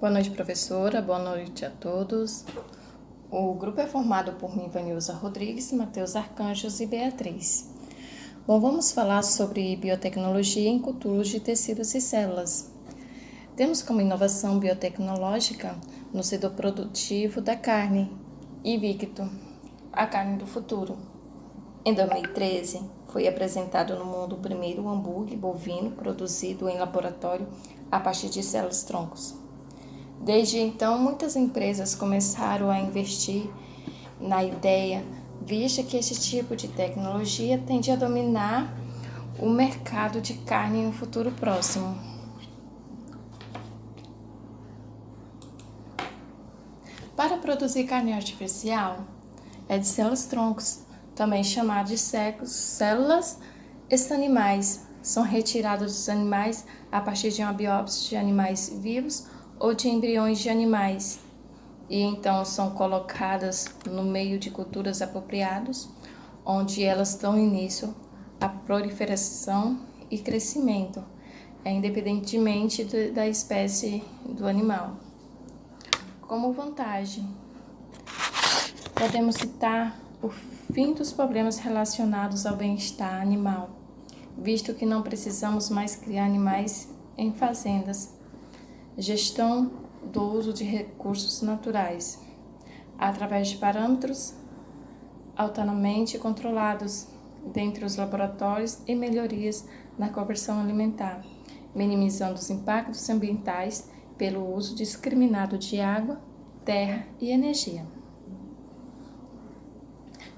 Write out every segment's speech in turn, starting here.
Boa noite, professora. Boa noite a todos. O grupo é formado por mim, Vanilza Rodrigues, Matheus Arcanjos e Beatriz. Bom, vamos falar sobre biotecnologia em culturas de tecidos e células. Temos como inovação biotecnológica no setor produtivo da carne, Invicto, a carne do futuro. Em 2013, foi apresentado no mundo o primeiro hambúrguer bovino produzido em laboratório a partir de células-troncos. Desde então, muitas empresas começaram a investir na ideia, vista que esse tipo de tecnologia tende a dominar o mercado de carne em um futuro próximo. Para produzir carne artificial, é de células-troncos, também chamado de células estanimais. São retiradas dos animais a partir de uma biópsia de animais vivos ou de embriões de animais, e então são colocadas no meio de culturas apropriados, onde elas dão início à proliferação e crescimento, independentemente da espécie do animal. Como vantagem, podemos citar o fim dos problemas relacionados ao bem-estar animal, visto que não precisamos mais criar animais em fazendas. Gestão do uso de recursos naturais, através de parâmetros altamente controlados dentre os laboratórios e melhorias na conversão alimentar, minimizando os impactos ambientais pelo uso discriminado de água, terra e energia.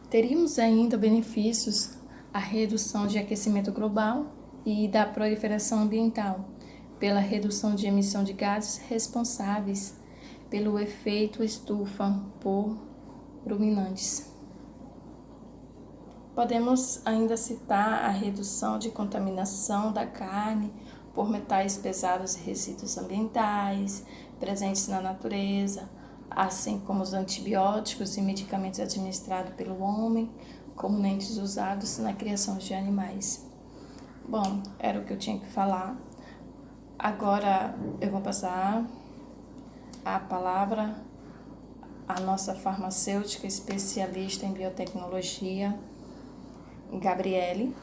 Teríamos ainda benefícios à redução de aquecimento global e da proliferação ambiental, pela redução de emissão de gases responsáveis pelo efeito estufa por ruminantes. Podemos ainda citar a redução de contaminação da carne por metais pesados e resíduos ambientais presentes na natureza, assim como os antibióticos e medicamentos administrados pelo homem, comumente usados na criação de animais. Bom, era o que eu tinha que falar. Agora eu vou passar a palavra à nossa farmacêutica especialista em biotecnologia, Gabriele,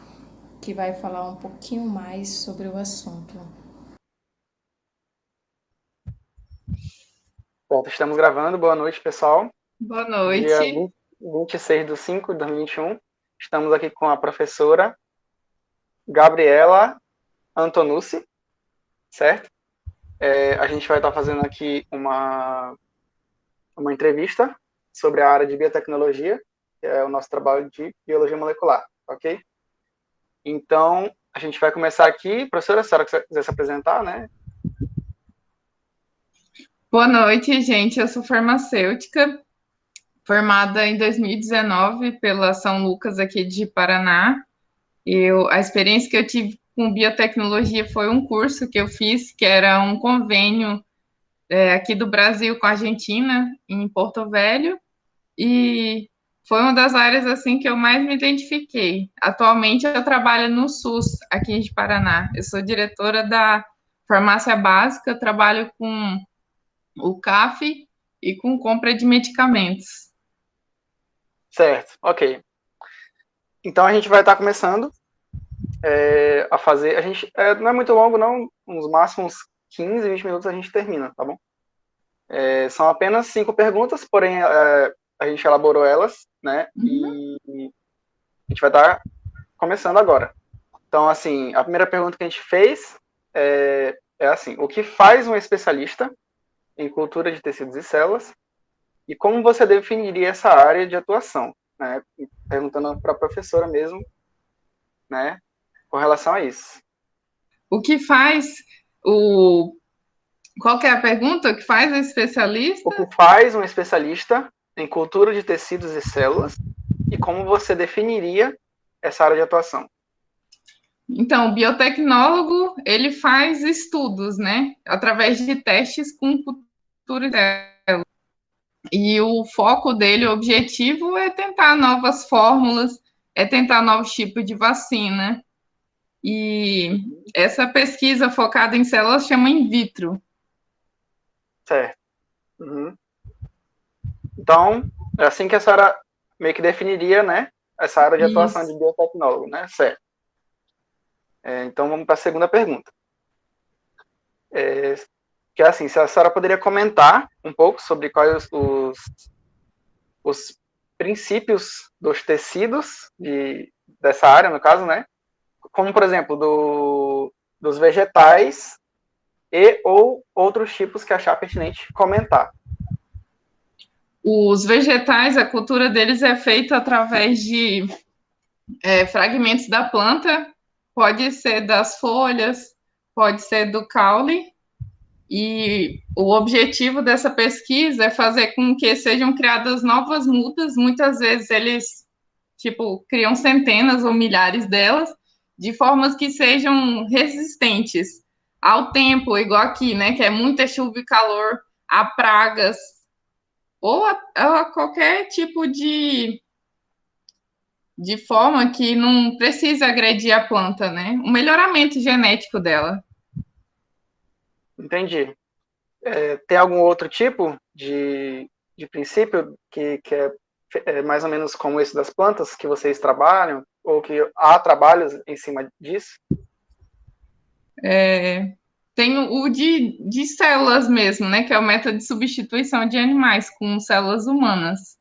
que vai falar um pouquinho mais sobre o assunto. Bom, estamos gravando. Boa noite, pessoal. Boa Dia noite. 26/5/2021. Estamos aqui com a professora Gabriela Antonucci, certo? A gente vai estar fazendo aqui uma entrevista sobre a área de biotecnologia, que é o nosso trabalho de biologia molecular, ok? Então, a gente vai começar aqui. Professora, se a senhora quiser se apresentar, né? Boa noite, gente. Eu sou farmacêutica, formada em 2019 pela São Lucas aqui de Paraná. A experiência que eu tive com biotecnologia foi um curso que eu fiz, que era um convênio aqui do Brasil com a Argentina, em Porto Velho, e foi uma das áreas assim que eu mais me identifiquei. Atualmente eu trabalho no SUS aqui de Paraná. Eu sou diretora da farmácia básica, trabalho com o CAF e com compra de medicamentos. Certo, ok. Então, a gente vai estar começando a fazer. A gente não é muito longo, não. Uns máximos 15, 20 minutos a gente termina, tá bom? São apenas 5 perguntas, porém a gente elaborou elas, né? E a gente vai estar começando agora. Então, assim, a primeira pergunta que a gente fez é assim: o que faz um especialista em cultura de tecidos e células? E como você definiria essa área de atuação? Né? Perguntando para a professora mesmo, né? Com relação a isso. O que faz o. Qual que é a pergunta? O que faz o especialista? O que faz um especialista em cultura de tecidos e células e como você definiria essa área de atuação? Então, o biotecnólogo, ele faz estudos, né? Através de testes com cultura de células. E o foco dele, o objetivo é tentar novas fórmulas, é tentar novos tipos de vacina. E essa pesquisa focada em células chama in vitro. Certo. Uhum. Então, é assim que a senhora meio que definiria, né, essa área de atuação de Isso. biotecnólogo, né? Certo. Então, vamos para a segunda pergunta. Que é assim, se a senhora poderia comentar um pouco sobre quais os princípios dos tecidos dessa área, no caso, né? Como, por exemplo, dos vegetais e ou outros tipos que achar pertinente comentar. Os vegetais, a cultura deles é feita através de fragmentos da planta, pode ser das folhas, pode ser do caule, e o objetivo dessa pesquisa é fazer com que sejam criadas novas mudas, muitas vezes eles, tipo, criam centenas ou milhares delas, de formas que sejam resistentes ao tempo, igual aqui, né, que é muita chuva e calor, a pragas, ou a qualquer tipo de forma que não precisa agredir a planta, né? O melhoramento genético dela. Entendi. Tem algum outro tipo de princípio que é mais ou menos como esse das plantas que vocês trabalham? Ou que há trabalhos em cima disso? Tem o de células mesmo, né? Que é o método de substituição de animais com células humanas.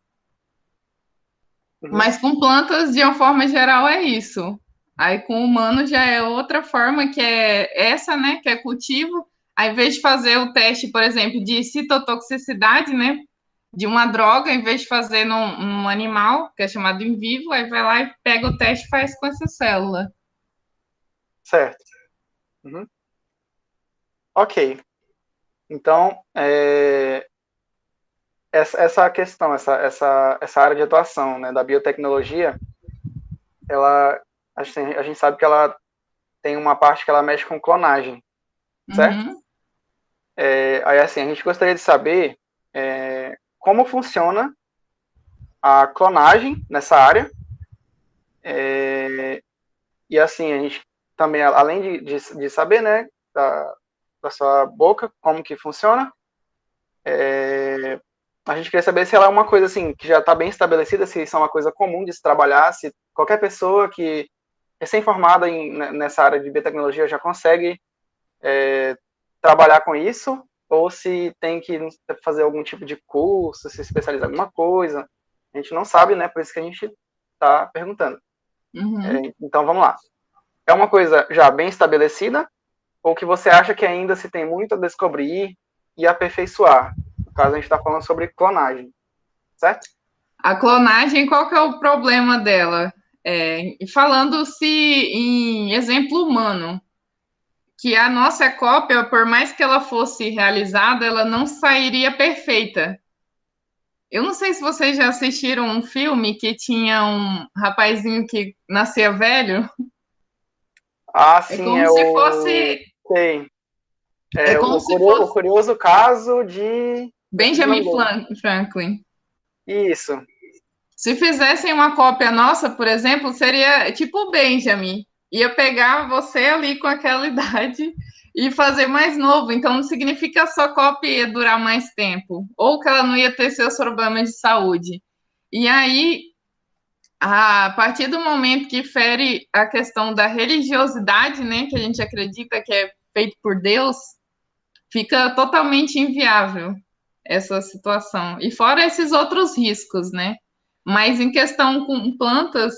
Uhum. Mas com plantas, de uma forma geral, é isso. Aí com humano já é outra forma, que é essa, né? Que é cultivo. Aí, ao invés de fazer o teste, por exemplo, de citotoxicidade, né? De uma droga, em vez de fazer num animal, que é chamado in vivo, aí vai lá e pega o teste e faz com essa célula. Certo. Uhum. Ok. Então, essa questão, essa área de atuação, né, da biotecnologia, ela, a gente sabe que ela tem uma parte que ela mexe com clonagem, certo? Uhum. Aí, assim, a gente gostaria de saber como funciona a clonagem nessa área. E, assim, a gente também, além de saber, né, da sua boca, como que funciona, a gente queria saber se ela é uma coisa, assim, que já está bem estabelecida, se isso é uma coisa comum de se trabalhar, se qualquer pessoa que recém-formada nessa área de biotecnologia já consegue trabalhar com isso, ou se tem que fazer algum tipo de curso, se especializar em alguma coisa. A gente não sabe, né? Por isso que a gente está perguntando. Uhum. Então, vamos lá. É uma coisa já bem estabelecida, ou que você acha que ainda se tem muito a descobrir e aperfeiçoar? No caso, a gente está falando sobre clonagem, certo? A clonagem, qual que é o problema dela? Falando-se em exemplo humano, que a nossa cópia, por mais que ela fosse realizada, ela não sairia perfeita. Eu não sei se vocês já assistiram um filme que tinha um rapazinho que nascia velho. Ah, É sim, como é se o. fosse, Sei. é como se O fosse curioso caso de. Eu esqueci o nome Benjamin dele. Franklin. Isso, Se fizessem uma cópia nossa, por exemplo, seria tipo o Benjamin. Ia pegar você ali com aquela idade e fazer mais novo. Então não significa que a sua cópia ia durar mais tempo, ou que ela não ia ter seus problemas de saúde. E aí, a partir do momento que fere a questão da religiosidade, né, que a gente acredita que é feito por Deus, fica totalmente inviável essa situação. E fora esses outros riscos, né? Mas em questão com plantas,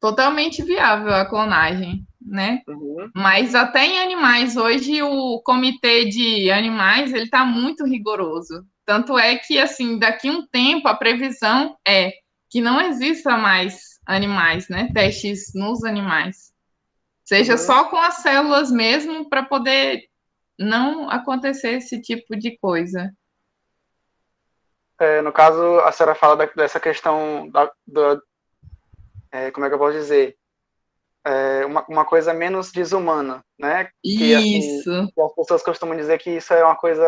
totalmente viável a clonagem, né? uhum. Mas até em animais, hoje o comitê de animais, ele está muito rigoroso. Tanto é que, assim, daqui a um tempo, a previsão é que não exista mais animais, né? Testes nos animais. Seja Uhum. só com as células mesmo, para poder não acontecer esse tipo de coisa. No caso, a senhora fala dessa questão como é que eu posso dizer? Uma coisa menos desumana, né? Que, assim, Isso. as pessoas costumam dizer que isso é uma coisa.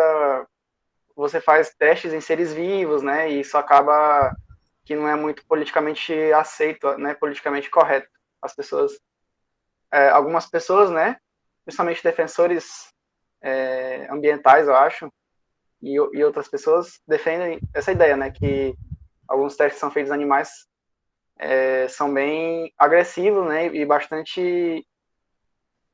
Você faz testes em seres vivos, né? E isso acaba que não é muito politicamente aceito, né? Politicamente correto. As pessoas. Algumas pessoas, né? Principalmente defensores ambientais, eu acho, e outras pessoas defendem essa ideia, né, que alguns testes que são feitos em animais são bem agressivos, né, e bastante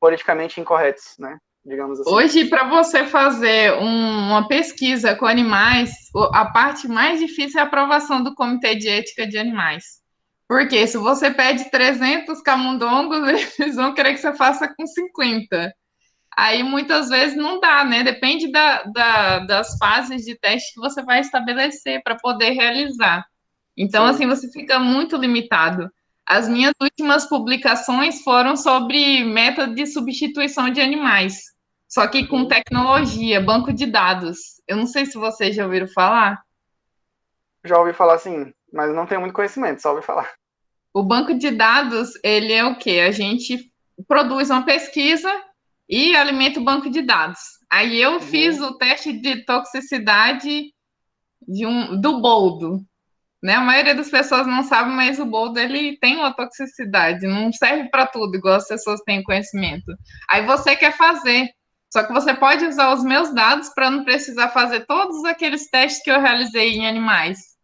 politicamente incorretos, né, digamos assim. Hoje, para você fazer uma pesquisa com animais, a parte mais difícil é a aprovação do Comitê de Ética de Animais. Porque se você pede 300 camundongos, eles vão querer que você faça com 50. Aí muitas vezes não dá, né? Depende das fases de teste que você vai estabelecer para poder realizar. Então, Sim. assim, você fica muito limitado. As minhas últimas publicações foram sobre método de substituição de animais, só que com Uhum. tecnologia, banco de dados. Eu não sei se vocês já ouviram falar. Já ouvi falar assim, mas não tenho muito conhecimento, só ouvi falar. O banco de dados, ele é o quê? A gente produz uma pesquisa e alimenta o banco de dados. Aí eu fiz Uhum. o teste de toxicidade do boldo, né? A maioria das pessoas não sabe, mas o boldo ele tem uma toxicidade, não serve para tudo, igual as pessoas têm conhecimento. Aí você quer fazer, só que você pode usar os meus dados para não precisar fazer todos aqueles testes que eu realizei em animais.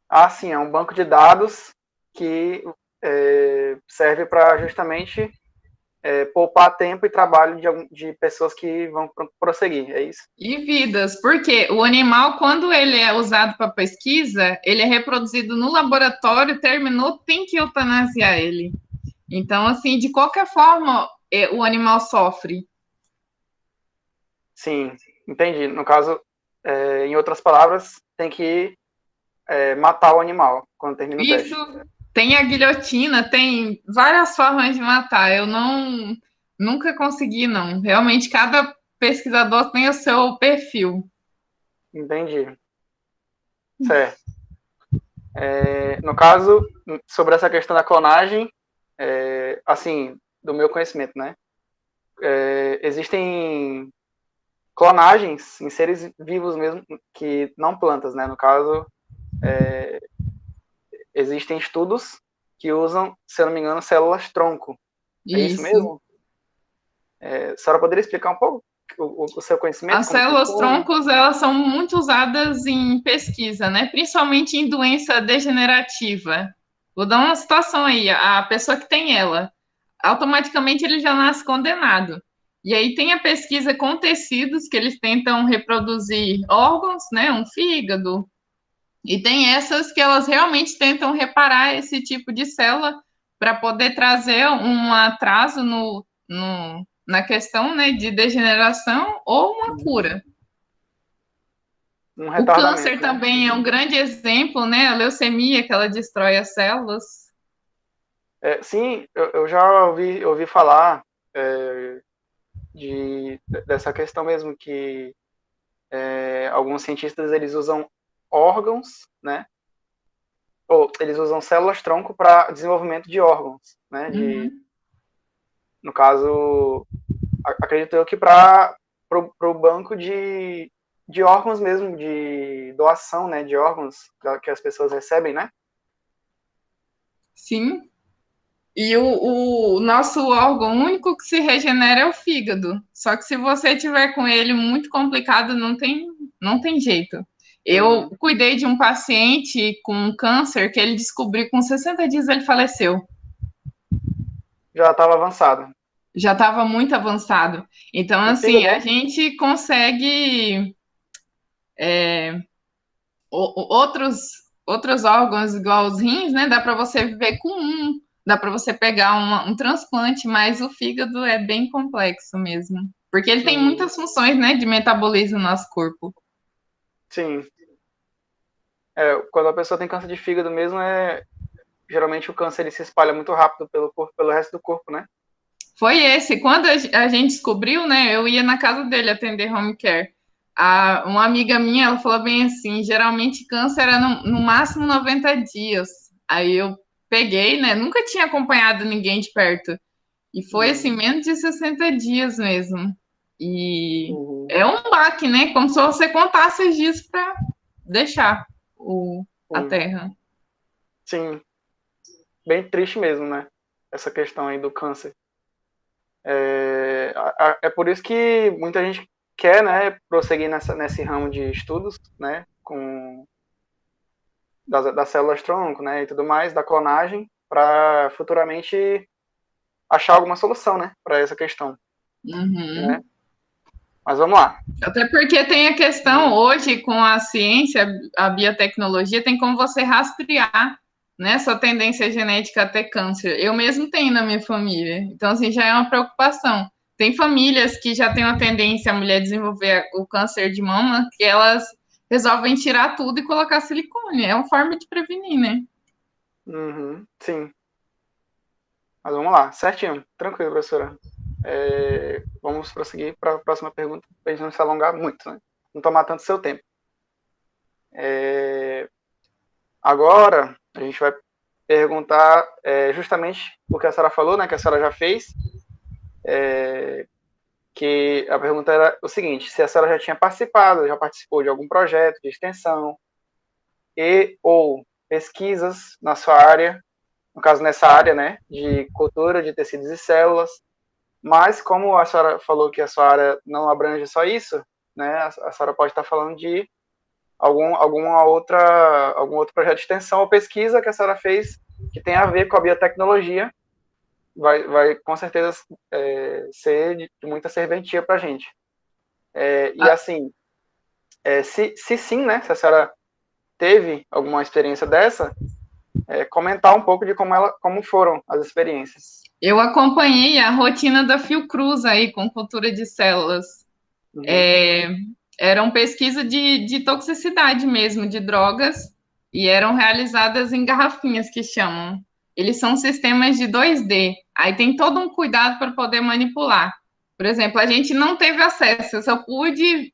Ah, sim, é um banco de dados que serve para justamente poupar tempo e trabalho de pessoas que vão prosseguir, é isso? E vidas, porque o animal, quando ele é usado para pesquisa, ele é reproduzido no laboratório, terminou, tem que eutanasiar ele. Então, assim, de qualquer forma, o animal sofre. Sim, entendi. No caso, em outras palavras, tem que matar o animal quando termina o Isso teste. tem a guilhotina, tem várias formas de matar. Eu nunca consegui, não. Realmente, cada pesquisador tem o seu perfil. Entendi. Certo. No caso, sobre essa questão da clonagem, assim, do meu conhecimento, né? Existem clonagens em seres vivos mesmo, que não plantas, né? No caso, existem estudos que usam, se eu não me engano, células-tronco. É isso Isso. mesmo? A senhora poderia explicar um pouco o seu conhecimento, As como células funciona? troncos, elas são muito usadas em pesquisa, né? Principalmente em doença degenerativa. Vou dar uma situação aí, a pessoa que tem ela, automaticamente ele já nasce condenado. E aí tem a pesquisa com tecidos que eles tentam reproduzir órgãos, né? Um fígado. E tem essas que elas realmente tentam reparar esse tipo de célula para poder trazer um atraso na questão, né, de degeneração ou uma Uhum. cura. Um O câncer retardamento, né? também é um grande exemplo, né? A leucemia, que ela destrói as células. Sim, eu já ouvi falar dessa questão mesmo, que alguns cientistas eles usam órgãos, né? Ou eles usam células-tronco para desenvolvimento de órgãos, né? Uhum. No caso, acredito eu que para o banco de órgãos mesmo, de doação, né? De órgãos que as pessoas recebem, né? Sim. E o nosso órgão único que se regenera é o fígado. Só que se você tiver com ele muito complicado, não tem jeito. Eu Uhum. cuidei de um paciente com câncer que ele descobriu com 60 dias ele faleceu. Já estava avançado. Já estava muito avançado. Então, O assim, a fígado, gente consegue outros órgãos igual os rins, né? Dá para você viver com um, dá para você pegar um transplante, mas o fígado é bem complexo mesmo, porque ele tem uhum. muitas funções, né, de metabolismo no nosso corpo. Sim. Quando a pessoa tem câncer de fígado mesmo, geralmente o câncer ele se espalha muito rápido pelo corpo, pelo resto do corpo, né? Foi esse, quando a gente descobriu, né, eu ia na casa dele atender home care. Uma amiga minha, ela falou bem assim, geralmente câncer é no máximo 90 dias. Aí eu peguei, né, nunca tinha acompanhado ninguém de perto. E foi assim, Uhum. menos de 60 dias mesmo. E Uhum. é um baque, né? Como se você contasse os dias para deixar a Sim. Terra. Sim. Bem triste mesmo, né? Essa questão aí do câncer. É por isso que muita gente quer, né, prosseguir nesse ramo de estudos, né, das células-tronco, né, e tudo mais, da clonagem, para futuramente achar alguma solução, né, para essa questão, né? Uhum. Mas vamos lá. Até porque tem a questão hoje com a ciência, a biotecnologia, tem como você rastrear, né, sua tendência genética a ter câncer. Eu mesmo tenho na minha família. Então, assim, já é uma preocupação. Tem famílias que já têm uma tendência a mulher desenvolver o câncer de mama, que elas resolvem tirar tudo e colocar silicone. É uma forma de prevenir, né? Uhum, sim. Mas vamos lá, certinho. Tranquilo, professora. Vamos prosseguir para a próxima pergunta, para a gente não se alongar muito, né? Não tomar tanto seu tempo. Agora, a gente vai perguntar justamente o que a senhora falou, né, que a senhora já fez, que a pergunta era o seguinte: se a senhora já tinha participado, já participou de algum projeto de extensão e ou pesquisas na sua área, no caso nessa área, né, de cultura de tecidos e células, mas como a senhora falou que a sua área não abrange só isso, né, a senhora pode estar falando de algum outro projeto de extensão ou pesquisa que a senhora fez que tem a ver com a biotecnologia, vai com certeza ser de muita serventia para a gente. E assim, se sim, né, se a senhora teve alguma experiência dessa, comentar um pouco de como foram as experiências. Eu acompanhei a rotina da Fiocruz aí com cultura de células. Uhum. Eram pesquisas de toxicidade mesmo, de drogas, e eram realizadas em garrafinhas que chamam. Eles são sistemas de 2D, aí tem todo um cuidado para poder manipular. Por exemplo, a gente não teve acesso, eu só pude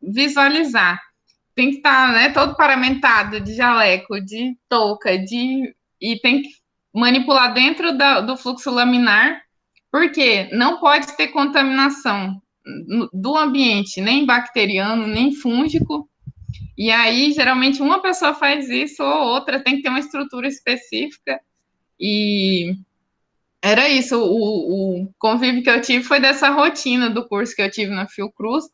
visualizar. Tem que estar, né, todo paramentado de jaleco, de touca, e tem que manipular dentro do fluxo laminar, porque não pode ter contaminação do ambiente, nem bacteriano, nem fúngico. E aí, geralmente, uma pessoa faz isso ou outra, tem que ter uma estrutura específica. E era isso, o convívio que eu tive foi dessa rotina do curso que eu tive na Fiocruz.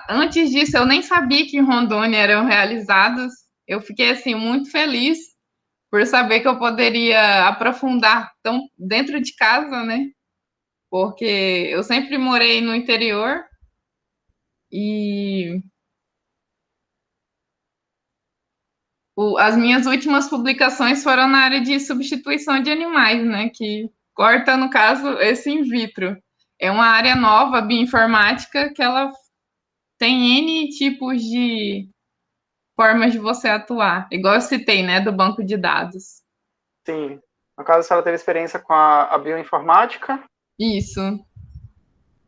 Antes disso, eu nem sabia que em Rondônia eram realizados. Eu fiquei, assim, muito feliz por saber que eu poderia aprofundar tão dentro de casa, né? Porque eu sempre morei no interior e as minhas últimas publicações foram na área de substituição de animais, né? Que corta, no caso, esse in vitro. É uma área nova, bioinformática, que ela tem N tipos de formas de você atuar. Igual eu citei, né? Do banco de dados. Sim. No caso, a senhora teve experiência com a bioinformática. Isso.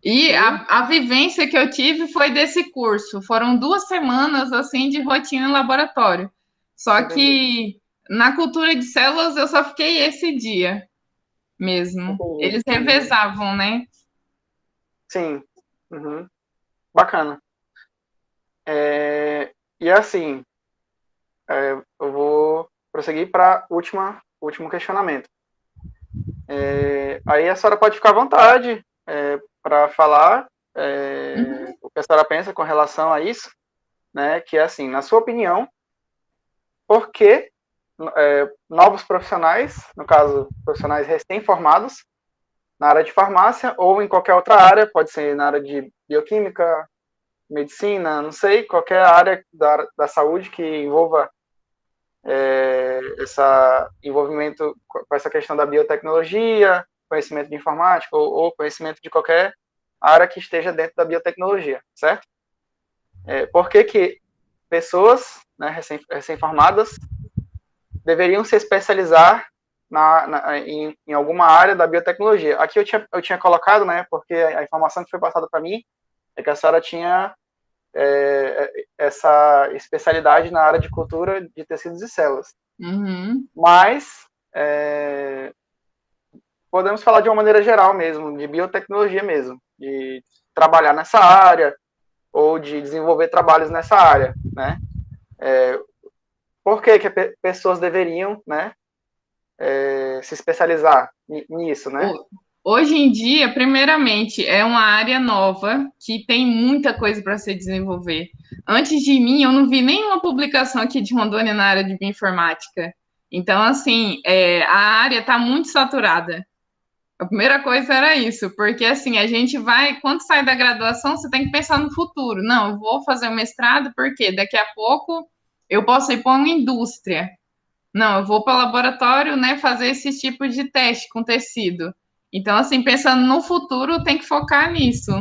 E E a vivência que eu tive foi desse curso. Foram 2 semanas, assim, de rotina em laboratório. Só entendi. que na cultura de células eu só fiquei esse dia mesmo. Entendi. Eles Uhum. revezavam, né? Sim. Uhum. Bacana. E assim, eu vou prosseguir para o último questionamento. Aí a senhora pode ficar à vontade para falar Uhum. o que a senhora pensa com relação a isso, né? Que é assim, na sua opinião, por que novos profissionais, no caso, profissionais recém-formados, na área de farmácia ou em qualquer outra área, pode ser na área de bioquímica, medicina, não sei, qualquer área da saúde que envolva esse envolvimento com essa questão da biotecnologia, conhecimento de informática ou conhecimento de qualquer área que esteja dentro da biotecnologia, certo? Por que pessoas, né, recém-formadas deveriam se especializar em alguma área da biotecnologia? Aqui eu tinha colocado, né, porque a informação que foi passada para mim é que a senhora tinha essa especialidade na área de cultura de tecidos e células. Uhum. Mas podemos falar de uma maneira geral mesmo, de biotecnologia mesmo, de trabalhar nessa área ou de desenvolver trabalhos nessa área, né? Por que pessoas deveriam, né, se especializar nisso, né? Hoje em dia, primeiramente, é uma área nova que tem muita coisa para se desenvolver. Antes de mim, eu não vi nenhuma publicação aqui de Rondônia na área de bioinformática. Então, assim, a área está muito saturada. A primeira coisa era isso, porque assim, a gente vai, quando sai da graduação, você tem que pensar no futuro. Não, eu vou fazer o mestrado porque daqui a pouco eu posso ir para uma indústria. Não, eu vou para o laboratório, né, fazer esse tipo de teste com tecido. Então, assim, pensando no futuro, tem que focar nisso.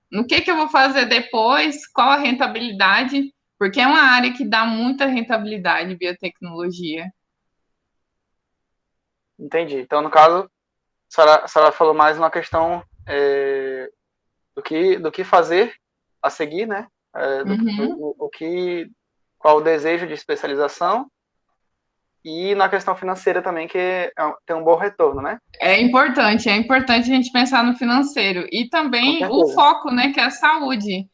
No que eu vou fazer depois, qual a rentabilidade, porque é uma área que dá muita rentabilidade, biotecnologia. Entendi. Então, no caso, a senhora falou mais uma questão do que fazer a seguir, né? Uhum. Qual o desejo de especialização e na questão financeira também, que tem um bom retorno, né? É importante a gente pensar no financeiro e Com também o certeza. foco, né, que é a saúde.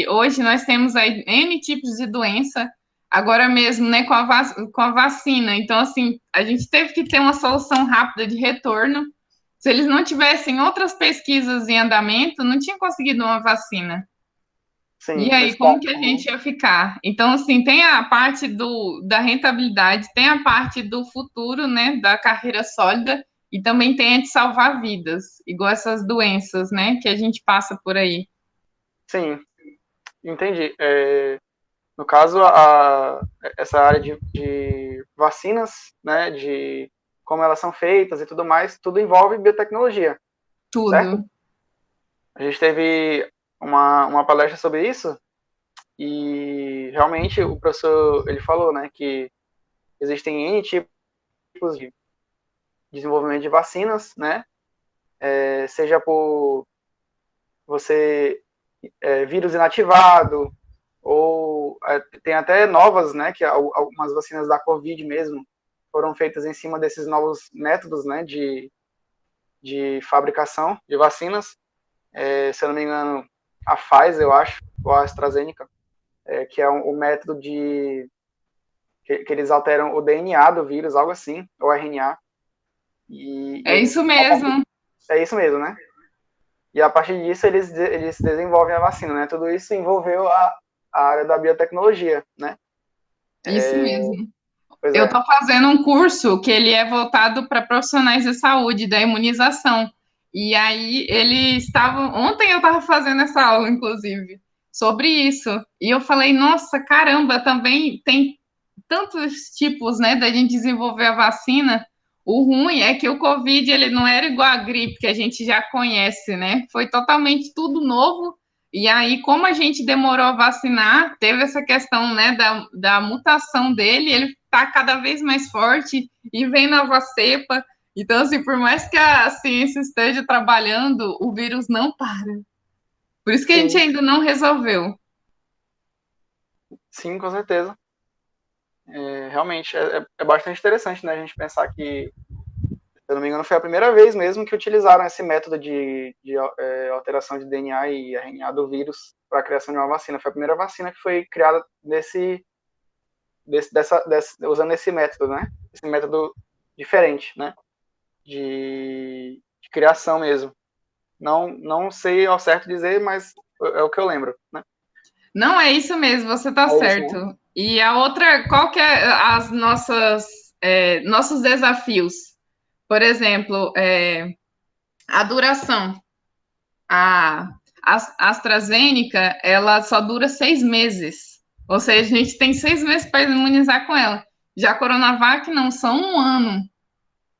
Hoje nós temos aí N tipos de doença, agora mesmo, né, com a vacina. Então, assim, a gente teve que ter uma solução rápida de retorno. Se eles não tivessem outras pesquisas em andamento, não tinha conseguido uma vacina. E Sim, aí, nesse como caso. que a gente ia ficar? Então, assim, tem a parte da rentabilidade, tem a parte do futuro, né, da carreira sólida, e também tem a de salvar vidas, igual essas doenças, né, que a gente passa por aí. Sim, entendi. No caso, essa área de vacinas, né, de como elas são feitas e tudo mais, tudo envolve biotecnologia, certo? Tudo. A gente teve uma palestra sobre isso e realmente o professor ele falou, né, que existem N tipos de desenvolvimento de vacinas, né, seja por você vírus inativado ou tem até novas, né, que algumas vacinas da Covid mesmo foram feitas em cima desses novos métodos, né, de fabricação de vacinas. Se eu não me engano, a Pfizer, eu acho, ou a AstraZeneca, que é o método que eles alteram o DNA do vírus, algo assim, ou RNA, e É isso eles, mesmo. é isso mesmo, né? E a partir disso eles desenvolvem a vacina, né? Tudo isso envolveu a área da biotecnologia, né? Isso mesmo. Pois Eu é. estou fazendo um curso que ele é voltado para profissionais de saúde, da imunização. E aí ele estava. Ontem eu estava fazendo essa aula, inclusive, sobre isso. E eu falei, nossa, caramba, também tem tantos tipos, né, da gente desenvolver a vacina. O ruim é que o Covid ele não era igual a gripe que a gente já conhece, né? Foi totalmente tudo novo. E aí, como a gente demorou a vacinar, teve essa questão, né, da mutação dele, ele está cada vez mais forte e vem nova cepa. Então, assim, por mais que a ciência esteja trabalhando, o vírus não para. Por isso que a gente Sim, ainda não resolveu. sim, com certeza. Realmente, é bastante interessante, né, a gente pensar que, se eu não me engano, foi a primeira vez mesmo que utilizaram esse método de alteração de DNA e RNA do vírus para a criação de uma vacina. Foi a primeira vacina que foi criada usando esse método, né? Esse método diferente, né? De criação mesmo. Não sei ao certo dizer, mas é o que eu lembro, né? Não, é isso mesmo, você está É isso, né? certo. E a outra, qual que é as nossos desafios? Por exemplo, a duração. A, a AstraZeneca, ela só dura 6 meses. Ou seja, a gente tem 6 meses para imunizar com ela. Já a Coronavac não, são um ano.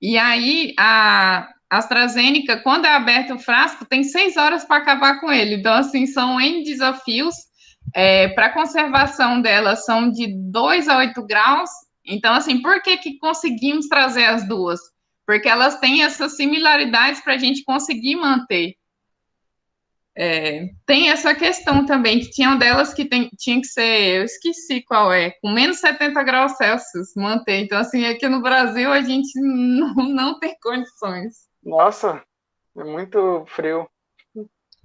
E aí, a AstraZeneca, quando é aberto o frasco, tem 6 horas para acabar com ele. Então, assim, são N desafios. Para a conservação dela, são de 2 a 8 graus. Então, assim, por que conseguimos trazer as duas? Porque elas têm essas similaridades para a gente conseguir manter. Tem essa questão também, que tinham delas que tinha que ser, eu esqueci qual é, com menos 70 graus Celsius manter. Então, assim, aqui no Brasil a gente não tem condições. Nossa, é muito frio.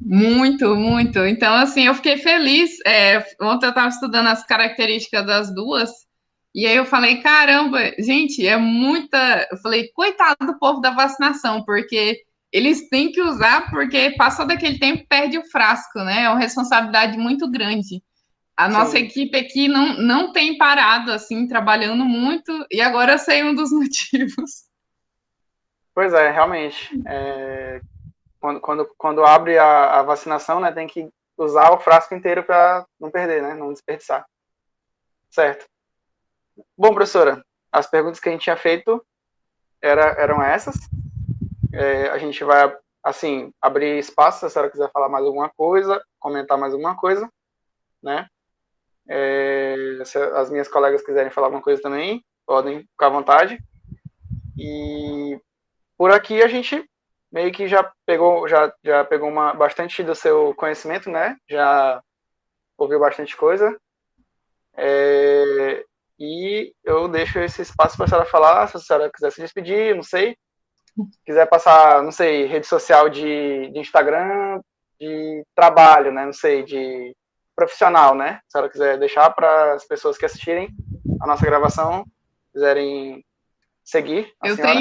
Muito, muito. Então, assim, eu fiquei feliz. Ontem eu estava estudando as características das duas, e aí eu falei, caramba, gente, é muita. Eu falei, coitado do povo da vacinação, porque eles têm que usar, porque passou daquele tempo, perde o frasco, né? É uma responsabilidade muito grande. A nossa Sim. equipe aqui não tem parado, assim, trabalhando muito, e agora eu sei um dos motivos. Pois é, realmente. Quando abre a vacinação, né, tem que usar o frasco inteiro para não perder, né, não desperdiçar. Certo. Bom, professora, as perguntas que a gente tinha feito eram essas. A gente vai, assim, abrir espaço se a senhora quiser falar mais alguma coisa, comentar mais alguma coisa, né? Se as minhas colegas quiserem falar alguma coisa também, podem ficar à vontade. E por aqui a gente meio que já pegou bastante do seu conhecimento, né? Já ouviu bastante coisa. E eu deixo esse espaço para a senhora falar, se a senhora quiser se despedir, não sei. Quiser passar, não sei, rede social de Instagram, de trabalho, né? Não sei, de profissional, né? Se a senhora quiser deixar para as pessoas que assistirem a nossa gravação, quiserem seguir a Eu senhora.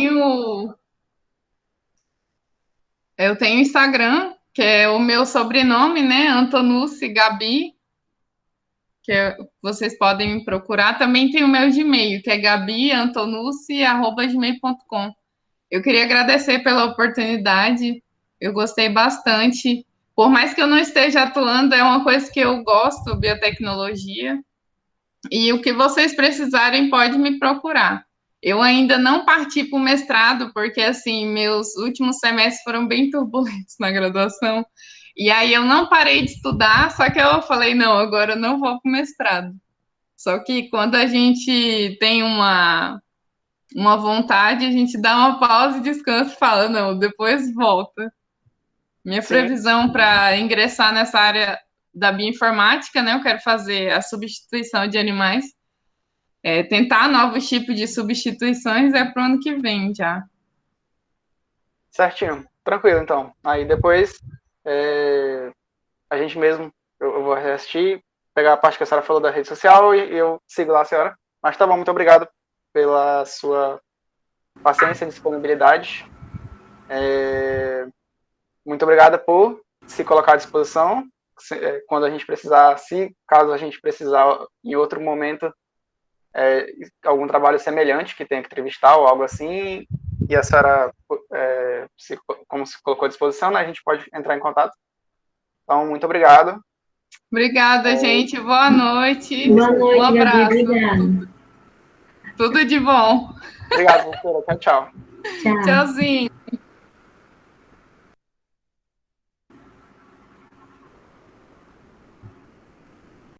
tenho Instagram, que é o meu sobrenome, né? Antonucci Gabi, vocês podem me procurar. Também tem o meu Gmail, que é gabiantonucci@gmail.com. Eu queria agradecer pela oportunidade, eu gostei bastante. Por mais que eu não esteja atuando, é uma coisa que eu gosto, biotecnologia. E o que vocês precisarem, pode me procurar. Eu ainda não parti para o mestrado, porque, assim, meus últimos semestres foram bem turbulentos na graduação. E aí eu não parei de estudar, só que eu falei, não, agora eu não vou para o mestrado. Só que quando a gente tem uma vontade, a gente dá uma pausa e descansa e fala, não, depois volta. Minha Sim, previsão para ingressar nessa área da bioinformática, né? Eu quero fazer a substituição de animais. Tentar novos tipos de substituições é para o ano que vem já. certinho. Tranquilo, então. Aí depois a gente mesmo, eu vou assistir, pegar a parte que a senhora falou da rede social e eu sigo lá a senhora. Mas tá bom, muito obrigado pela sua paciência e disponibilidade. Muito obrigada por se colocar à disposição quando a gente precisar, caso a gente precisar em outro momento, algum trabalho semelhante que tenha que entrevistar ou algo assim, e a senhora, como se colocou à disposição, né, a gente pode entrar em contato. Então, muito obrigado. Obrigada, gente. Boa noite. Boa noite, Um abraço. Gabi. Obrigada. Tudo de bom. Obrigado, professora. Tchau, tchau. Tchau. Tchauzinho.